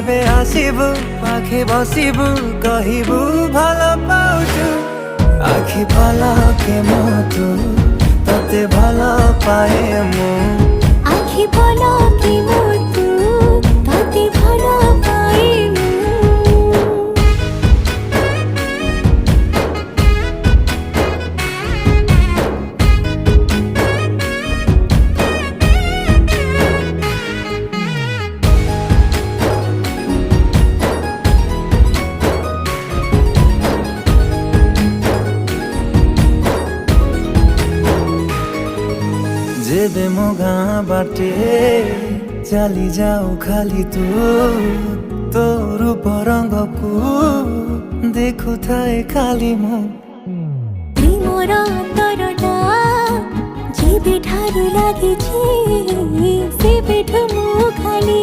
যেবে আসিবু পাখে বসিবু কহিবু ভাল পাউছু আখি পলকে মতু ততে ভাল পায়ে মু আখি পলকে মতু ততে ভাল পায়ে মু जेबे मो गाँ बाटे चली जाऊ खाली तू तो रूप रंग को देखु थाए खाली मु प्रेमर अंतरटा जेबे ठारू लागिछि सेबेठु मु खाली